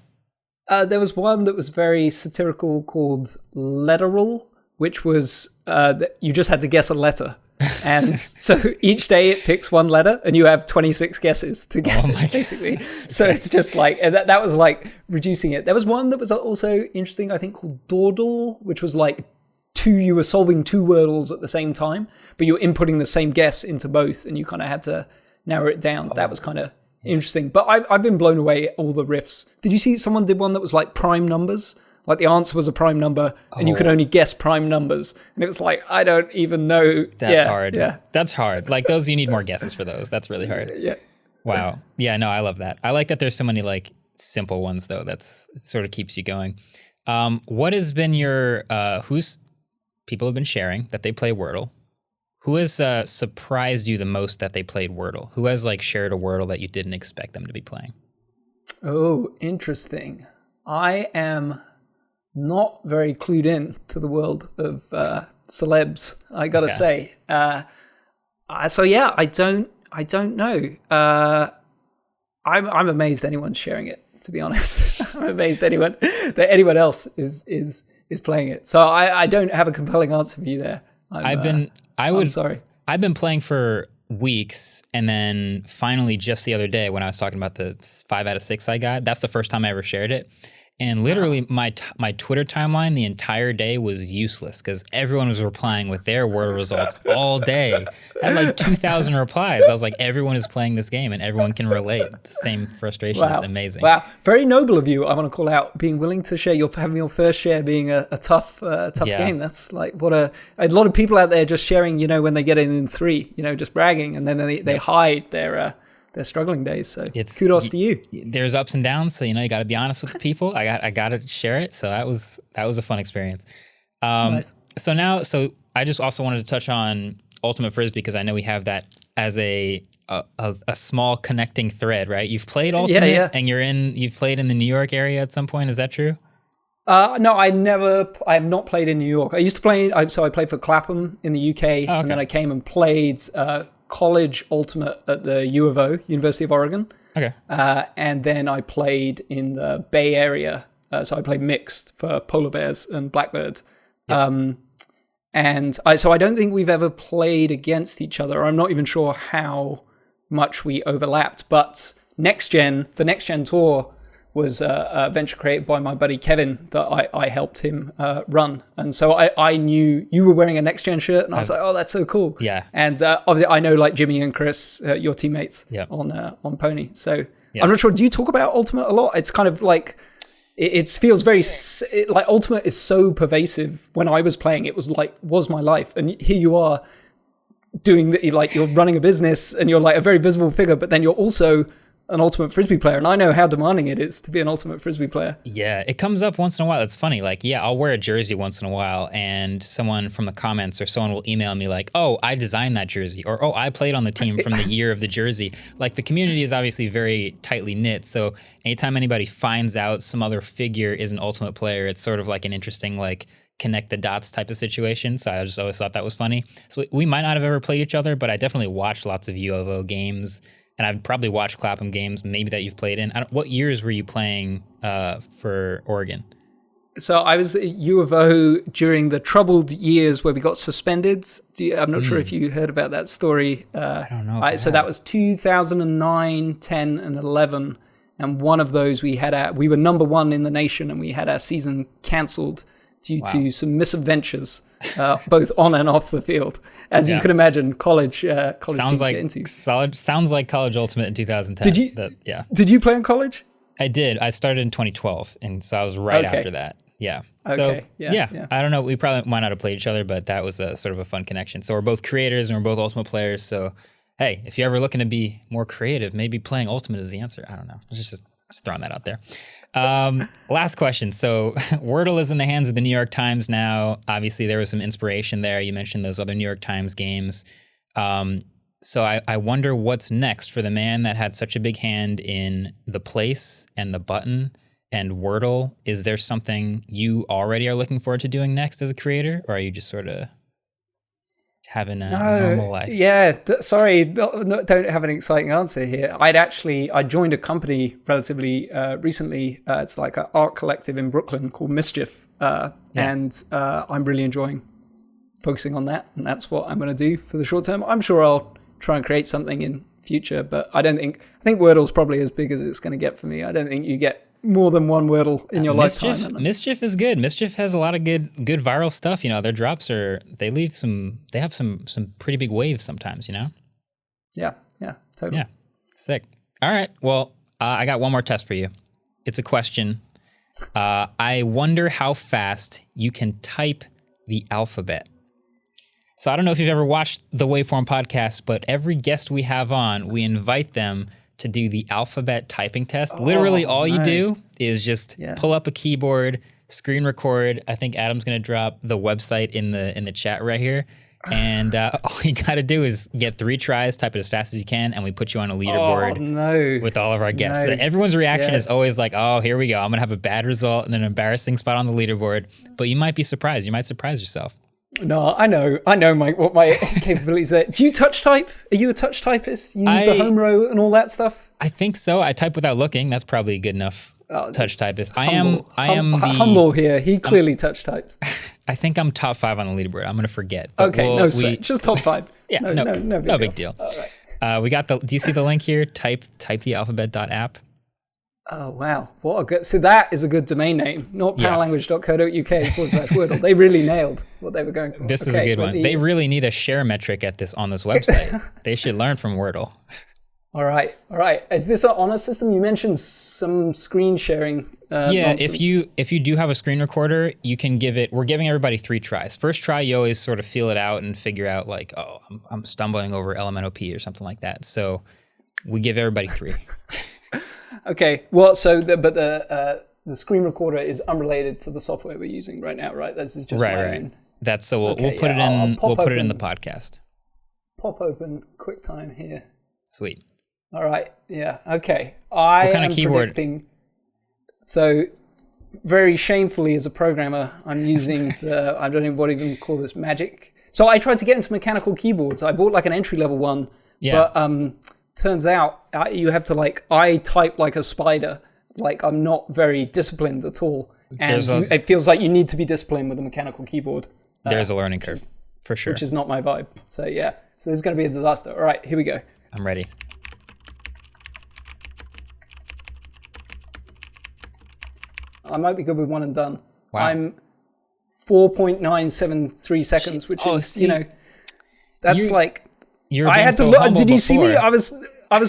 There was one that was very satirical called Letteral, which was you just had to guess a letter. And so each day it picks one letter and you have 26 guesses to guess it, basically. So it's just like, that was like reducing it. There was one that was also interesting, I think, called Dawdle, which was like you were solving two Wordles at the same time, but you were inputting the same guess into both and you kind of had to narrow it down. That was kind of interesting. But I've been blown away at all the riffs. Did you see someone did one that was like prime numbers? Like the answer was a prime number and you could only guess prime numbers. And it was like, I don't even know. That's hard. Yeah. That's hard. Like those, you need more guesses for those. That's really hard. Yeah. Wow. Yeah, no, I love that. I like that there's so many like simple ones though. It sort of keeps you going. What has been your, people have been sharing that they play Wordle. Who has surprised you the most that they played Wordle? Who has like shared a Wordle that you didn't expect them to be playing? Oh, interesting. I am not very clued in to the world of celebs, I gotta say. So yeah, I don't know. I'm amazed anyone's sharing it, to be honest. I'm amazed that anyone else is playing it. So I don't have a compelling answer for you there. I'm sorry. I've been playing for weeks, and then finally just the other day when I was talking about the 5 out of 6 I got, that's the first time I ever shared it. And literally my Twitter timeline the entire day was useless because everyone was replying with their Wordle results all day. I had like 2,000 replies. I was like, everyone is playing this game and everyone can relate. The same frustration. Wow. It's amazing. Wow. Very noble of you. I want to call out being willing to share having your first share being a tough game. That's like a lot of people out there just sharing, when they get in 3, just bragging, and then they hide their struggling days. So kudos to you. There's ups and downs. So, you got to be honest with the people. I got to share it. So that was a fun experience. Nice. So I just also wanted to touch on Ultimate Frisbee because I know we have that as a small connecting thread, right? You've played Ultimate and you've played in the New York area at some point. Is that true? No, I have not played in New York. I used to play, I played for Clapham in the UK, and then I came and played college Ultimate at the U of O, University of Oregon. Okay. And then I played in the Bay Area. So I played mixed for Polar Bears and Blackbird. Yep. So I don't think we've ever played against each other. I'm not even sure how much we overlapped. But the Next Gen Tour was a venture created by my buddy Kevin that I helped him run. And so I knew you were wearing a Next Gen shirt, and I was like, oh, that's so cool. Yeah. And obviously I know like Jimmy and Chris, your teammates on Pony. So I'm not sure, do you talk about Ultimate a lot? It's kind of like, it feels very, like Ultimate is so pervasive. When I was playing, it was my life. And here you are doing you're running a business and you're like a very visible figure, but then you're also an Ultimate Frisbee player, and I know how demanding it is to be an Ultimate Frisbee player. Yeah, it comes up once in a while. It's funny, I'll wear a jersey once in a while, and someone from the comments or someone will email me like, oh, I designed that jersey, or oh, I played on the team from the year of the jersey. Like, the community is obviously very tightly knit, so anytime anybody finds out some other figure is an Ultimate player, it's sort of like an interesting, connect the dots type of situation. So I just always thought that was funny. So we might not have ever played each other, but I definitely watched lots of U of O games. And I've probably watched Clapham games, maybe that you've played in. What years were you playing for Oregon? So I was at U of O during the troubled years where we got suspended. I'm not sure if you heard about that story. I don't know. So that was 2009, 10, and 11. And one of those we were number 1 in the nation, and we had our season cancelled due to some misadventures, both on and off the field. As you can imagine, college sounds like get into. Sounds like college Ultimate in 2010. Did you play in college? I did. I started in 2012, and so I was right after that. Yeah. So yeah. I don't know. We probably might not have played each other, but that was a sort of a fun connection. So we're both creators and we're both Ultimate players. So hey, if you're ever looking to be more creative, maybe playing Ultimate is the answer. I don't know. It's just Just throwing that out there. Last question. So Wordle is in the hands of the New York Times now. Obviously, there was some inspiration there. You mentioned those other New York Times games. So I wonder what's next for the man that had such a big hand in The Place and The Button and Wordle. Is there something you already are looking forward to doing next as a creator, or are you just sort of having a normal life? Yeah, sorry, don't have an exciting answer here. I joined a company relatively recently. It's like an art collective in Brooklyn called Mischief, and I'm really enjoying focusing on that, and that's what I'm going to do for the short term. I'm sure I'll try and create something in future, but I think Wordle's probably as big as it's going to get for me. I don't think you get more than one Wordle in your lifetime. Mischief is good. Mischief has a lot of good viral stuff. You know, their drops they have some pretty big waves sometimes, you know? Yeah, totally. Yeah, sick. All right, well, I got one more test for you. It's a question. I wonder how fast you can type the alphabet. So I don't know if you've ever watched the Waveform podcast, but every guest we have on, we invite them to do the alphabet typing test. Literally all you do is just pull up a keyboard, screen record. I think Adam's going to drop the website in the chat right here. And all you got to do is get 3 tries, type it as fast as you can, and we put you on a leaderboard with all of our guests. Everyone's reaction is always like, oh, here we go. I'm going to have a bad result and an embarrassing spot on the leaderboard. But you might be surprised. You might surprise yourself. No, I know what my capabilities are. Do you touch type? Are you a touch typist? You use the home row and all that stuff? I think so. I type without looking. That's probably good enough touch typist. I am humble here. He clearly touch types. I think I'm top 5 on the leaderboard. I'm going to forget. Okay, no sweat. Just top 5. Yeah, no big deal. All right. We got do you see the link here? Type the alphabet.app. Oh, wow. What a good... So that is a good domain name. notpowerlanguage.co.uk/Wordle. They really nailed what they were going for. This is a good one. They really need a share metric on this website. They should learn from Wordle. All right. Is this an honor system? You mentioned some screen sharing. Nonsense. if you do have a screen recorder, you can we're giving everybody 3 tries. First try, you always sort of feel it out and figure out like, oh, I'm stumbling over LMNOP or something like that. So we give everybody 3. Okay, well, so the screen recorder is unrelated to the software we're using right now, right? This is just my own. That's so we'll put it in. We'll put it in the podcast. Pop open QuickTime here. Sweet. All right. Yeah. Okay. What kind of keyboard? So, very shamefully, as a programmer, I'm using I don't know what even call this, Magic. So I tried to get into mechanical keyboards. I bought like an entry level one. Yeah. But turns out you have to I type like a spider. Like I'm not very disciplined at all. And it feels like you need to be disciplined with a mechanical keyboard. There's a learning curve, for sure. Which is not my vibe. So yeah, so this is going to be a disaster. All right, here we go. I'm ready. I might be good with one and done. Wow. I'm 4.973 seconds, which is, that's You're I had to look. Did you see me? I was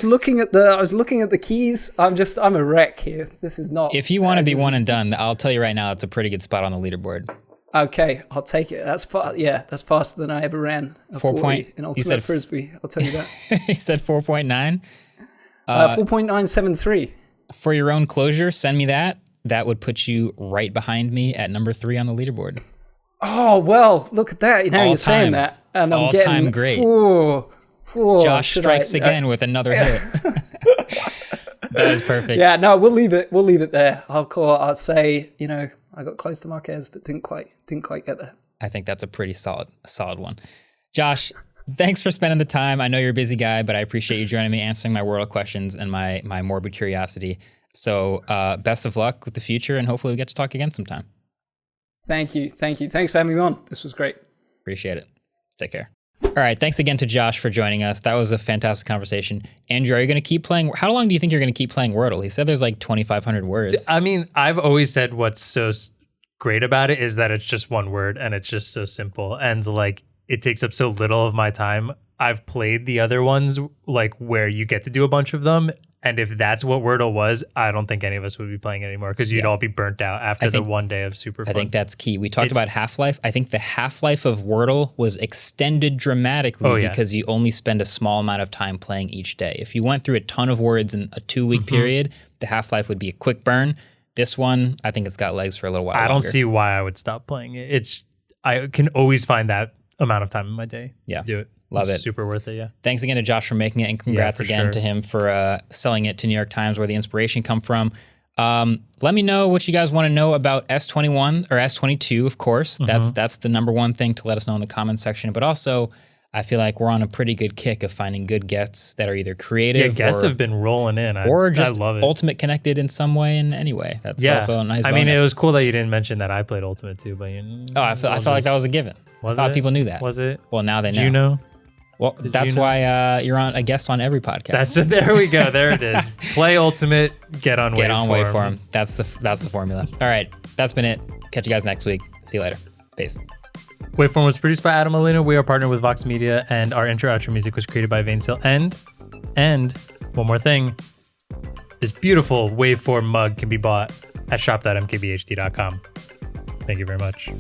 looking at the keys. I'm a wreck here. This is not. If you want to be one and done, I'll tell you right now, it's a pretty good spot on the leaderboard. Okay, I'll take it. That's that's faster than I ever ran. 4 point in ultimate Frisbee. I'll tell you that. He said 4.9. 4.973. For your own closure, send me that. That would put you right behind me at number 3 on the leaderboard. Oh well, look at that. You're saying that, and I'm getting all-time great. Josh strikes again with another hit. That is perfect. Yeah, no, we'll leave it. We'll leave it there. I'll say, I got close to Marques, but didn't quite get there. I think that's a pretty solid one. Josh, thanks for spending the time. I know you're a busy guy, but I appreciate you joining me, answering my Wordle questions and my morbid curiosity. So best of luck with the future, and hopefully we get to talk again sometime. Thank you. Thanks for having me on. This was great. Appreciate it. Take care. All right. Thanks again to Josh for joining us. That was a fantastic conversation. Andrew, are you going to keep playing? How long do you think you're going to keep playing Wordle? He said there's like 2,500 words. I mean, I've always said what's so great about it is that it's just one word and it's just so simple. And it takes up so little of my time. I've played the other ones where you get to do a bunch of them. And if that's what Wordle was, I don't think any of us would be playing it anymore because you'd all be burnt out after the one day of super fun. I think that's key. We talked about Half-Life. I think the Half-Life of Wordle was extended dramatically because you only spend a small amount of time playing each day. If you went through a ton of words in a 2-week period, the Half-Life would be a quick burn. This one, I think it's got legs for a little while I don't see why I would stop playing it. I can always find that amount of time in my day to do it. Love it. Super worth it, yeah. Thanks again to Josh for making it, and congrats again to him for selling it to New York Times, where the inspiration come from. Let me know what you guys want to know about S21 or S22, of course. That's the number one thing to let us know in the comments section. But also, I feel like we're on a pretty good kick of finding good guests that are either creative. Yeah, guests have been rolling in. Or just I love it. Ultimate connected in some way and any way. That's also a nice bonus. I mean, it was cool that you didn't mention that I played Ultimate too, but I felt like that was a given. I thought people knew that. Was it? Well, now they know. Did you know? Well, that's why you're on a guest on every podcast. There we go. There it is. Play Ultimate, get on Waveform. That's the formula. All right, that's been it. Catch you guys next week. See you later. Peace. Waveform was produced by Adam Molina. We are partnered with Vox Media, and our intro-outro music was created by Vainsil. And one more thing, this beautiful Waveform mug can be bought at shop.mkbhd.com. Thank you very much.